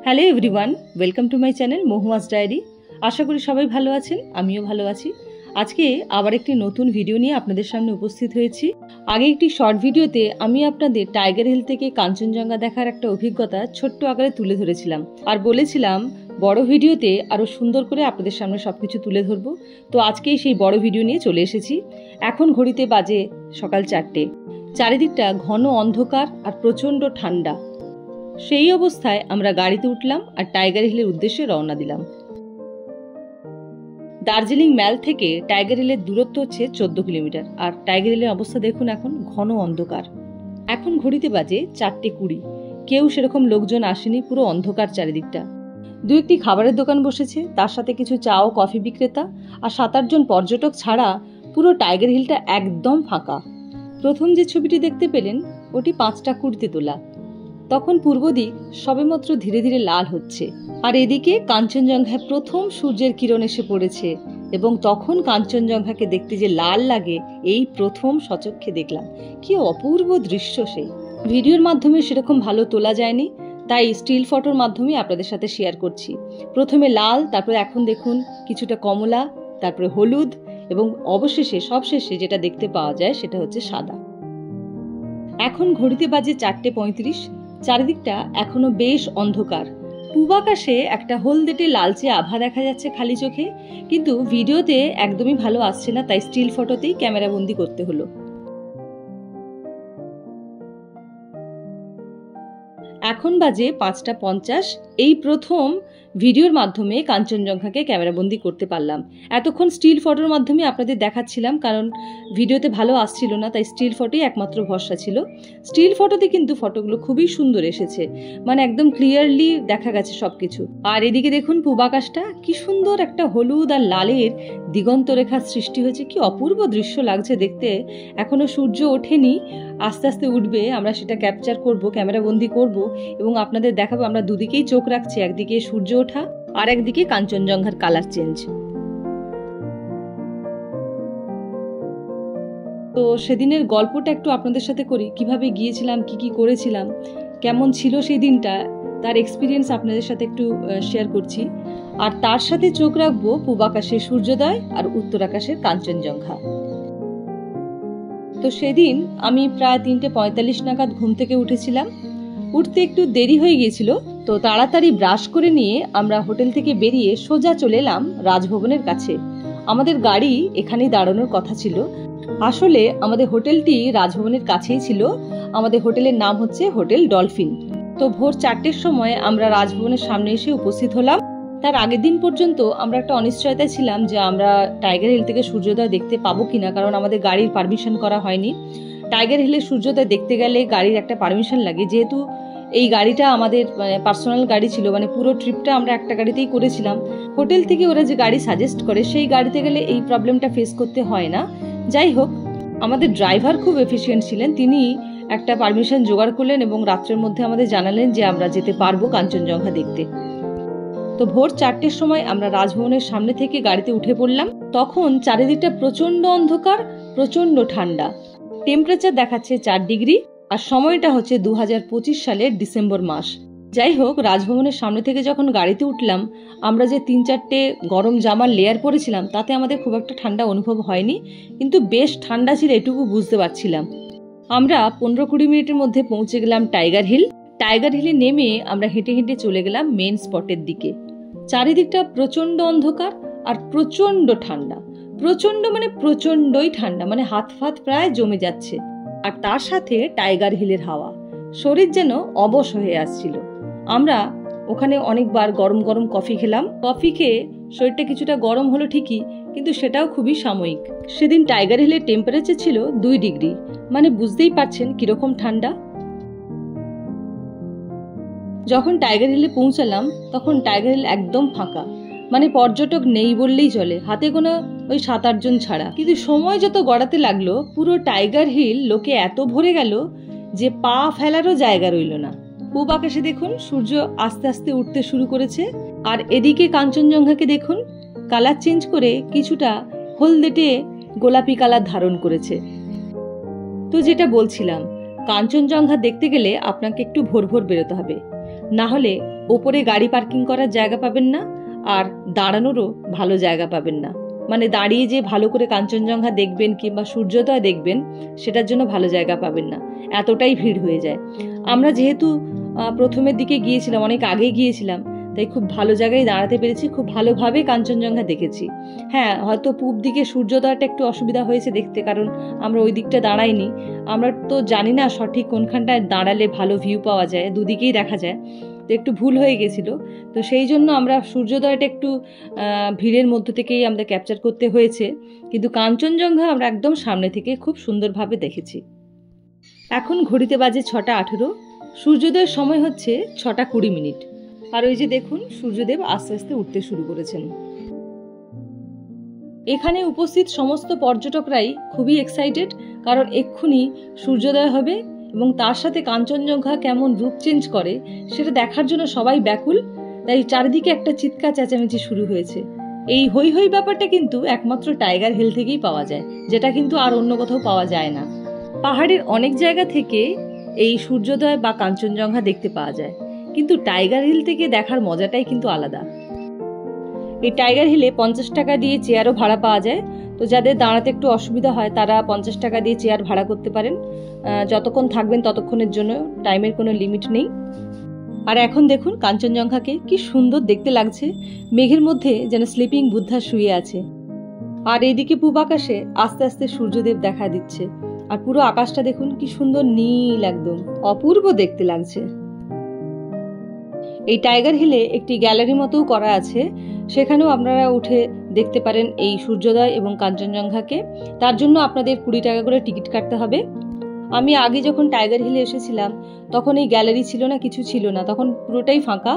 Hello everyone, welcome to my channel Mahua's diary. আশা করি সবাই ভালো আছেন, আমিও ভালো আছি। আজকে আবার একটি নতুন ভিডিও নিয়ে আপনাদের সামনে উপস্থিত হয়েছি। আগে একটি শর্ট ভিডিওতে আমি আপনাদের টাইগার হিল থেকে কাঞ্চনজঙ্ঘা দেখার একটা অভিজ্ঞতা ছোট্ট আকারে তুলে ধরেছিলাম আর বলেছিলাম বড় ভিডিওতে আরও সুন্দর করে আপনাদের সামনে সবকিছু তুলে ধরবো। তো আজকেই সেই বড় ভিডিও নিয়ে চলে এসেছি। এখন ঘড়িতে বাজে সকাল 4টে। চারিদিকটা ঘন অন্ধকার আর প্রচণ্ড ঠান্ডা। সেই অবস্থায় আমরা গাড়িতে উঠলাম আর টাইগার হিলের উদ্দেশ্যে রওনা দিলাম। দার্জিলিং ম্যাল থেকে টাইগার হিলের দূরত্ব হচ্ছে 14 কিলোমিটার। আর টাইগার হিলের অবস্থা দেখুন, এখন ঘন অন্ধকার। এখন ঘড়িতে বাজে 4:20। কেউ সেরকম লোকজন আসেনি, পুরো অন্ধকার চারিদিকটা। দু একটি খাবারের দোকান বসেছে, তার সাথে কিছু চা ও কফি বিক্রেতা আর 7-8 জন পর্যটক ছাড়া পুরো টাইগার হিলটা একদম ফাঁকা। প্রথম যে ছবিটি দেখতে পেলেন ওটি 5:20 তোলা। তখন পূর্ব দিক সবেমাত্র ধীরে ধীরে লাল হচ্ছে আর এদিকে কাঞ্চনজঙ্ঘায় প্রথম সূর্যের কিরণ এসে পড়েছে এবং তখন কাঞ্চনজঙ্ঘাকে দেখতে যে লাল লাগে এই প্রথম সচক্ষে দেখলাম। কি অপূর্ব দৃশ্য! সেই ভিডিওর মাধ্যমে সেরকম ভালো তোলা যায়নি, তাই স্টিল ফটোর মাধ্যমে আপনাদের সাথে শেয়ার করছি। প্রথমে লাল, তারপরে এখন দেখুন কিছুটা কমলা, তারপরে হলুদ এবং অবশেষে সবশেষে যেটা দেখতে পাওয়া যায় সেটা হচ্ছে সাদা। এখন ঘড়িতে বাজে 4:35। চারিদিকটা এখনো বেশ অন্ধকার। পূবাকাশে একটা হলদেটে লালচে আভা দেখা যাচ্ছে খালি চোখে, কিন্তু ভিডিওতে একদমই ভালো আসছে না, তাই স্টিল ফটোতেই ক্যামেরা বন্দি করতে হলো। এখন বাজে 5:50। এই প্রথম ভিডিওর মাধ্যমে কাঞ্চনজঙ্ঘাকে ক্যামেরাবন্দি করতে পারলাম। এতক্ষণ স্টিল ফটোর মাধ্যমে আপনাদের দেখাচ্ছিলাম, কারণ ভিডিওতে ভালো আসছিল না, তাই স্টিল ফটোই একমাত্র ভরসা ছিল। স্টিল ফটোতে কিন্তু ফটোগুলো খুবই সুন্দর এসেছে, মানে একদম ক্লিয়ারলি দেখা গেছে সবকিছু। আর এদিকে দেখুন পূবাকাশটা কি সুন্দর একটা হলুদ আর লালের দিগন্ত রেখার সৃষ্টি হয়েছে। কি অপূর্ব দৃশ্য লাগছে দেখতে। এখনো সূর্য ওঠেনি, আস্তে আস্তে উঠবে। আমরা সেটা ক্যাপচার করব, ক্যামেরাবন্দি করব এবং আপনাদের দেখাবো। আমরা দুদিকেই চোখ রাখছি, একদিকে সূর্য ওঠা আর একদিকে কাঞ্চনজঙ্ঘার কালার চেঞ্জ। তো সেদিনের গল্পটা একটু আপনাদের সাথে করি, কিভাবে গিয়েছিলাম, কি কি করেছিলাম, কেমন ছিল সেই দিনটা, তার এক্সপিরিয়েন্স আপনাদের সাথে একটু শেয়ার করছি। আর তার সাথে চোখ রাখবো পূব আকাশের সূর্যোদয় আর উত্তর আকাশের কাঞ্চনজঙ্ঘা। তো সেদিন আমি প্রায় 3:45 নাগাদ ঘুম থেকে উঠেছিলাম। উঠতে একটু দেরি হয়ে গিয়েছিল, তো তাড়াতাড়ি ব্রাশ করে নিয়ে আমরা হোটেল থেকে বেরিয়ে সোজা চলে এলাম রাজভবনের কাছে। আমাদের গাড়ি এখানেই দাঁড়ানোর কথা ছিল। আসলে আমাদের হোটেলটি রাজভবনের কাছেই ছিল। আমাদের হোটেলের নাম হচ্ছে হোটেল ডলফিন। তো ভোর 4টের সময় আমরা রাজভবনের সামনে এসে উপস্থিত হলাম। তার আগের দিন পর্যন্ত আমরা একটা অনিশ্চয়তায় ছিলাম যে আমরা টাইগার হিল থেকে সূর্যোদয় দেখতে পাবো কিনা, কারণ আমাদের গাড়ির পারমিশন করা হয়নি। টাইগার হিলের সূর্যোদয় দেখতে গেলে গাড়ির একটা পারমিশন লাগে, যেহেতু এই গাড়িটা আমাদের পার্সোনাল গাড়ি ছিল, মানে পুরো ট্রিপটা আমরা একটা গাড়িতেই করেছিলাম। হোটেল থেকে ওরা যে গাড়ি সাজেস্ট করে সেই গাড়িতে গেলে এই প্রবলেমটা ফেস করতে হয় না। যাই হোক, আমাদের ড্রাইভার খুব এফিশিয়েন্ট ছিলেন, তিনি একটা পারমিশন জোগাড় করলেন এবং রাত্রের মধ্যে আমাদের জানালেন যে আমরা যেতে পারবো কাঞ্চনজঙ্ঘা দেখতে। তো ভোর 4টের সময় আমরা রাজভবনের সামনে থেকে গাড়িতে উঠে পড়লাম। তখন চারিদিকটা প্রচন্ড অন্ধকার, প্রচন্ড ঠান্ডা। টেম্পারেচার দেখাচ্ছে 4 ডিগ্রি আর সময়টা হচ্ছে 2025 সালের ডিসেম্বর মাস। যাই হোক, রাজভবনের সামনে থেকে যখন গাড়িতে উঠলাম, আমরা যে 3-4টে গরম জামার লেয়ার পরেছিলাম তাতে আমাদের খুব একটা ঠান্ডা অনুভব হয়নি, কিন্তু বেশ ঠান্ডা ছিল এটুকু বুঝতে পারছিলাম। আমরা 15-20 মিনিটের মধ্যে পৌঁছে গেলাম টাইগার হিল। টাইগার হিলে নেমে আমরা হেঁটে হেঁটে চলে গেলাম মেন স্পটের দিকে। চারিদিকটা প্রচন্ড অন্ধকার আর প্রচন্ড ঠান্ডা। প্রচন্ড মানে প্রচন্ডই ঠান্ডা, মানে হাত ফাত প্রায় জমে যাচ্ছে। আর তার সাথে টাইগার হিলের হাওয়া, শরীর যেন অবশ হয়ে আসছিল। আমরা ওখানে অনেকবার গরম গরম কফি খেলাম। কফি খেয়ে শরীরটা কিছুটা গরম হলো ঠিকই, কিন্তু সেটাও খুবই সাময়িক। সেদিন টাইগার হিলের টেম্পারেচার ছিল 2 ডিগ্রি, মানে বুঝতেই পারছেন কিরকম ঠান্ডা। যখন টাইগার হিলে পৌঁছালাম তখন টাইগার হিল একদম ফাঁকা, মানে পর্যটক নেই বললেই চলে, হাতে গোনা ওই 7-8 জন ছাড়া। কিন্তু সময় যত গড়াতে লাগলো পুরো টাইগার হিল লোকে এত ভরে গেল যে পা ফেলারও জায়গা রইল না। পূব আকাশে দেখুন সূর্য আস্তে আস্তে উঠতে শুরু করেছে, আর এদিকে কাঞ্চনজঙ্ঘাকে দেখুন কালার চেঞ্জ করে কিছুটা হলদেটে গোলাপি কালার ধারণ করেছে। তো যেটা বলছিলাম, কাঞ্চনজঙ্ঘা দেখতে গেলে আপনাকে একটু ভোর ভোর বেরোতে হবে, না হলে ওপরে গাড়ি পার্কিং করার জায়গা পাবেন না, আর দাঁড়ানোরও ভালো জায়গা পাবেন না। মানে দাঁড়িয়ে যে ভালো করে কাঞ্চনজঙ্ঘা দেখবেন কিংবা সূর্যোদয় দেখবেন সেটার জন্য ভালো জায়গা পাবেন না, এতটাই ভিড় হয়ে যায়। আমরা যেহেতু প্রথমের দিকে গিয়েছিলাম, অনেক আগে গিয়েছিলাম, তাই খুব ভালো জায়গায় দাঁড়াতে পেরেছি, খুব ভালোভাবে কাঞ্চনজঙ্ঘা দেখেছি। হ্যাঁ, হয়তো পূব দিকে সূর্যোদয়টা একটু অসুবিধা হয়েছে দেখতে, কারণ আমরা ওই দিকটা দাঁড়াইনি। আমরা তো জানি না সঠিক কোনখানটায় দাঁড়ালে ভালো ভিউ পাওয়া যায়, দুদিকেই দেখা যায়, তো একটু ভুল হয়ে গেছিল। তো সেই জন্য আমরা সূর্যোদয়টা একটু ভিড়ের মধ্য থেকেই আমাদের ক্যাপচার করতে হয়েছে, কিন্তু কাঞ্চনজঙ্ঘা আমরা একদম সামনে থেকে খুব সুন্দরভাবে দেখেছি। এখন ঘড়িতে বাজে 6:18, সূর্যোদয়ের সময় হচ্ছে 6:20। আর ওই যে দেখুন সূর্যদেব আস্তে আস্তে উঠতে শুরু করেছেন। এখানে উপস্থিত সমস্ত পর্যটকরাই খুবই এক্সাইটেড, কারণ এক্ষুনি সূর্যোদয় হবে এবং তার সাথে কাঞ্চনজঙ্ঘা কেমন রূপ চেঞ্জ করে সেটা দেখার জন্য সবাই ব্যাকুল। তাই চারিদিকে একটা চিৎকার চেঁচামেচি শুরু হয়েছে। এই হই হই ব্যাপারটা কিন্তু একমাত্র টাইগার হিল থেকেই পাওয়া যায়, যেটা কিন্তু আর অন্য কোথাও পাওয়া যায় না। পাহাড়ের অনেক জায়গা থেকে এই সূর্যোদয় বা কাঞ্চনজঙ্ঘা দেখতে পাওয়া যায়, কিন্তু টাইগার হিল থেকে দেখার মজাটাই কিন্তু আলাদা। এই টাইগার হিলে 50 টাকা দিয়ে চেয়ারও ভাড়া পাওয়া যায়, তো যাদের দাঁড়াতে একটু অসুবিধা হয় তারা 50 টাকা দিয়ে চেয়ার ভাড়া করতে পারেন। যতক্ষণ থাকবেন ততক্ষণের জন্য, টাইমের কোনো লিমিট নেই। আর এখন দেখুন কাঞ্চনজঙ্ঘাকে কি সুন্দর দেখতে লাগছে, মেঘের মধ্যে যেন স্লিপিং বুদ্ধা শুয়ে আছে। আর এইদিকে পূব আকাশে আস্তে আস্তে সূর্যদেব দেখা দিচ্ছে, আর পুরো আকাশটা দেখুন কি সুন্দর নীল, একদম অপূর্ব দেখতে লাগছে। এই টাইগার হিলে একটি গ্যালারি মতোও করা আছে, সেখানেও আপনারা উঠে দেখতে পারেন এই সূর্যোদয় এবং কাঞ্চনজঙ্ঘাকে। তার জন্য আপনাদের 20 টাকা করে টিকিট কাটতে হবে। আমি আগে যখন টাইগার হিলে এসেছিলাম তখন এই গ্যালারি ছিল না, কিছু ছিল না, তখন পুরোটাই ফাঁকা,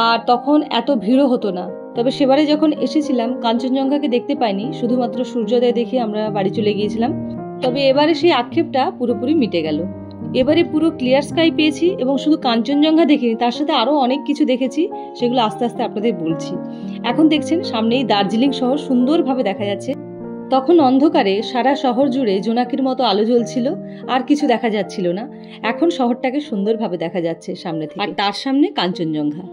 আর তখন এত ভিড়ও হতো না। তবে সেবারে যখন এসেছিলাম কাঞ্চনজঙ্ঘাকে দেখতে পাইনি, শুধুমাত্র সূর্যোদয় দেখে আমরা বাড়ি চলে গিয়েছিলাম। তবে এবারে সেই আক্ষেপটা পুরোপুরি মিটে গেল। এবারে পুরো ক্লিয়ার স্কাই পেয়েছি এবং শুধু কাঞ্চনজঙ্ঘা দেখিনি, তার সাথে আরও অনেক কিছু দেখেছি, সেগুলো আস্তে আস্তে আপনাদের বলছি। এখন দেখছেন সামনেই দার্জিলিং শহর সুন্দরভাবে দেখা যাচ্ছে। তখন অন্ধকারে সারা শহর জুড়ে জোনাকির মতো আলো জ্বলছিল, আর কিছু দেখা যাচ্ছিল না। এখন শহরটাকে সুন্দরভাবে দেখা যাচ্ছে সামনে থেকে, আর তার সামনে কাঞ্চনজঙ্ঘা।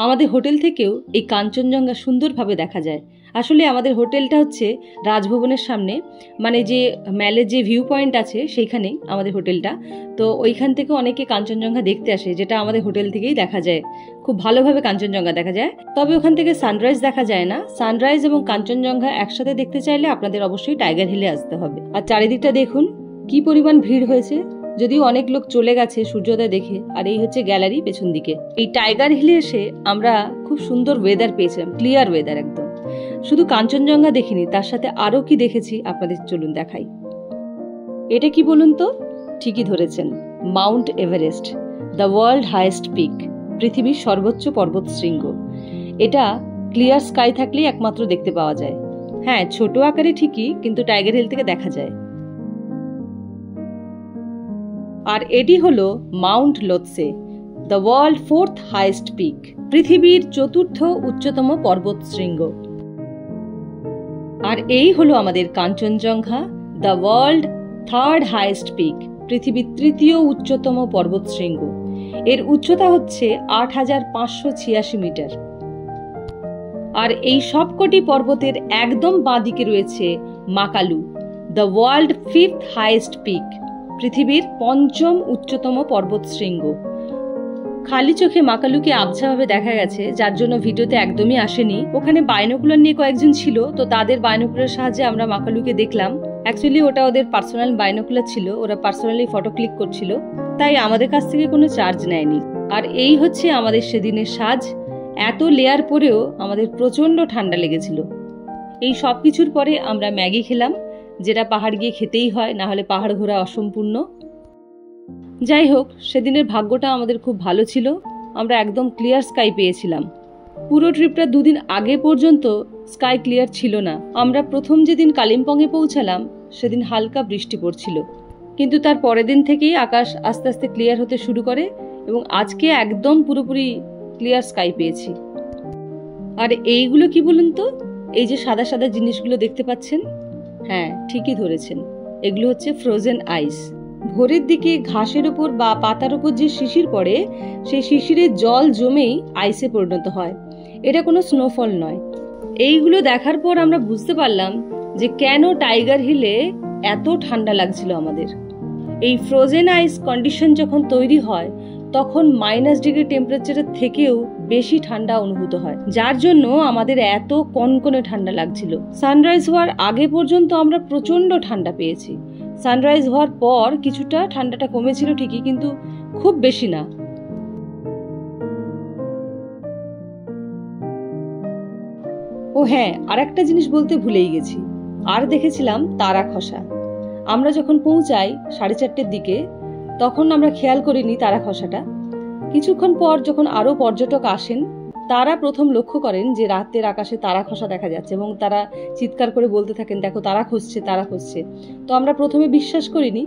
আমাদের হোটেল থেকেও এই কাঞ্চনজঙ্ঘা সুন্দরভাবে দেখা যায়। আসলে আমাদের হোটেলটা হচ্ছে রাজভবনের সামনে, মানে যে ম্যালের যে ভিউ পয়েন্ট আছে সেইখানেই আমাদের হোটেলটা। তো ওইখান থেকে অনেকে কাঞ্চনজঙ্ঘা দেখতে আসে, যেটা আমাদের হোটেল থেকেই দেখা যায়, খুব ভালোভাবে কাঞ্চনজঙ্ঘা দেখা যায়। তবে ওখান থেকে সানরাইজ দেখা যায় না। সানরাইজ এবং কাঞ্চনজঙ্ঘা একসাথে দেখতে চাইলে আপনাদের অবশ্যই টাইগার হিলে আসতে হবে। আর চারিদিকটা দেখুন কি পরিমাণ ভিড় হয়েছে, যদিও অনেক লোক চলে গেছে সূর্যোদয় দেখে। আর এই হচ্ছে গ্যালারি পেছন দিকে। এই টাইগার হিলে এসে আমরা খুব সুন্দর ওয়েদার পেয়েছিলাম, ক্লিয়ার ওয়েদার একদম। শুধু কাঞ্চনজঙ্ঘা দেখিনি, তার সাথে আরও কি দেখেছি আপনাদের চলুন দেখাই। এটা কি বলুন তো? ঠিকই ধরেছেন, Mount Everest, the world highest peak, পৃথিবীর সর্বোচ্চ পর্বত শৃঙ্গ। এটা ক্লিয়ার স্কাই থাকলেই একমাত্র দেখতে পাওয়া যায়। হ্যাঁ, ছোট আকারে ঠিকই, কিন্তু টাইগার হিল থেকে দেখা যায়। আর এটি হলো Mount Lhotse, the world 4th highest peak, পৃথিবীর 4র্থ উচ্চতম পর্বত শৃঙ্গ। আর এই হলো আমাদের Kanchenjunga, the world 3rd highest peak, পৃথিবীর 3য় উচ্চতম পর্বত শৃঙ্গ। এর উচ্চতা হচ্ছে 8586 মিটার। আর এই সবকটি পর্বতের একদম বাঁদিকে রয়েছে Makalu, the world 5th highest peak, পৃথিবীর 5ম উচ্চতম পর্বত শৃঙ্গ। খালি চোখে মাকালুকে আবছাভাবে দেখা গেছে, যার জন্য ভিডিওতে একদমই আসেনি। ওখানে বাইনোকুলার নিয়ে কয়েকজন ছিল, তো তাদের বাইনোকুলার সাহায্যে আমরা মাকালুকে দেখলাম। অ্যাকচুয়ালি ওটা ওদের পার্সোনাল বাইনোকুলার ছিল, ওরা পার্সোনালি ফটো ক্লিক করছিল, তাই আমাদের কাছ থেকে কোনো চার্জ নেয়নি। আর এই হচ্ছে আমাদের সেদিনের সাজ। এত লেয়ার পরেও আমাদের প্রচণ্ড ঠান্ডা লেগেছিল। এই সব কিছুর পরে আমরা ম্যাগি খেলাম, যেটা পাহাড় গিয়ে খেতেই হয়, না হলে পাহাড় ঘোরা অসম্পূর্ণ। যাই হোক, সেদিনের ভাগ্যটা আমাদের খুব ভালো ছিল, আমরা একদম ক্লিয়ার স্কাই পেয়েছিলাম। পুরো ট্রিপটা 2 দিন আগে পর্যন্ত স্কাই ক্লিয়ার ছিল না। আমরা প্রথম যেদিন কালিম্পংয়ে পৌঁছালাম সেদিন হালকা বৃষ্টি পড়ছিল, কিন্তু তার পরের দিন থেকেই আকাশ আস্তে আস্তে ক্লিয়ার হতে শুরু করে এবং আজকে একদম পুরোপুরি ক্লিয়ার স্কাই পেয়েছি। আর এইগুলো কি বলুন তো? এই যে সাদা সাদা জিনিসগুলো দেখতে পাচ্ছেন, হ্যাঁ ঠিকই ধরেছেন, এগুলো হচ্ছে ফ্রোজেন আইস। ভোরের দিকে ঘাসের উপর বা পাতার উপর যে শিশির পড়ে, সেই শিশিরের জল জমেই আইসে পরিণত হয়। এটা কোনো স্নোফল নয়। এইগুলো দেখার পর আমরা বুঝতে পারলাম যে কেন টাইগার হিলে এত ঠান্ডা লাগছিল আমাদের। এই ফ্রোজেন আইস কন্ডিশন যখন তৈরি হয় তখন -ডিগ্রি টেম্পারেচারের থেকেও বেশি ঠান্ডা অনুভূত হয়, যার জন্য আমাদের এত কনকনে ঠান্ডা লাগছিল। সানরাইজ হওয়ার আগে পর্যন্ত আমরা প্রচন্ড ঠান্ডা পেয়েছি। সানরাইজ হওয়ার পর কিছুটা ঠান্ডাটা কমেছিল ঠিকই, কিন্তু খুব বেশি না। ও হ্যাঁ, আর একটা জিনিস বলতে ভুলেই গেছি, আর দেখেছিলাম তারা খসা। আমরা যখন পৌঁছাই 4:30টার দিকে, তখন আমরা খেয়াল করিনি তারা খসাটা। কিছুক্ষণ পর যখন আরো পর্যটক আসেন, তারা প্রথম লক্ষ্য করেন যে রাতের আকাশে তারা খসা দেখা যাচ্ছে, এবং তারা চিৎকার করে বলতে থাকেন, দেখো তারা খসছে, তারা খসছে। তো আমরা প্রথমে বিশ্বাস করিনি।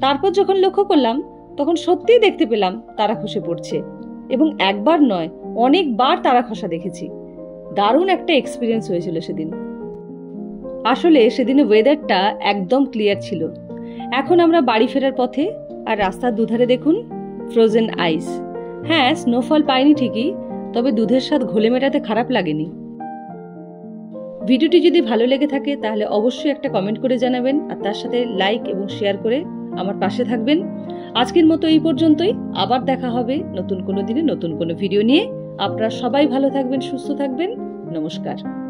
তারপর যখন লক্ষ্য করলাম তখন সত্যিই দেখতে পেলাম তারা খসে পড়ছে, এবং একবার নয় অনেকবার তারা খসা দেখেছি। দারুণ একটা এক্সপিরিয়েন্স হয়েছিল সেদিন। আসলে সেদিনের ওয়েদারটা একদম ক্লিয়ার ছিল। এখন আমরা বাড়ি ফেরার পথে, আর রাস্তার দুধারে দেখুন ফ্রোজেন আইস। হ্যাঁ, স্নোফল পাইনি ঠিকই, তবে দুধের স্বাদ ঘোলে মেটাতে খারাপ লাগেনি। ভিডিওটি যদি ভালো লেগে থাকে তাহলে অবশ্যই একটা কমেন্ট করে জানাবেন, আর তার সাথে লাইক এবং শেয়ার করে আমার পাশে থাকবেন। আজকের মতো এই পর্যন্তই। আবার দেখা হবে নতুন কোনো দিনে নতুন কোনো ভিডিও নিয়ে। আপনারা সবাই ভালো থাকবেন, সুস্থ থাকবেন। নমস্কার।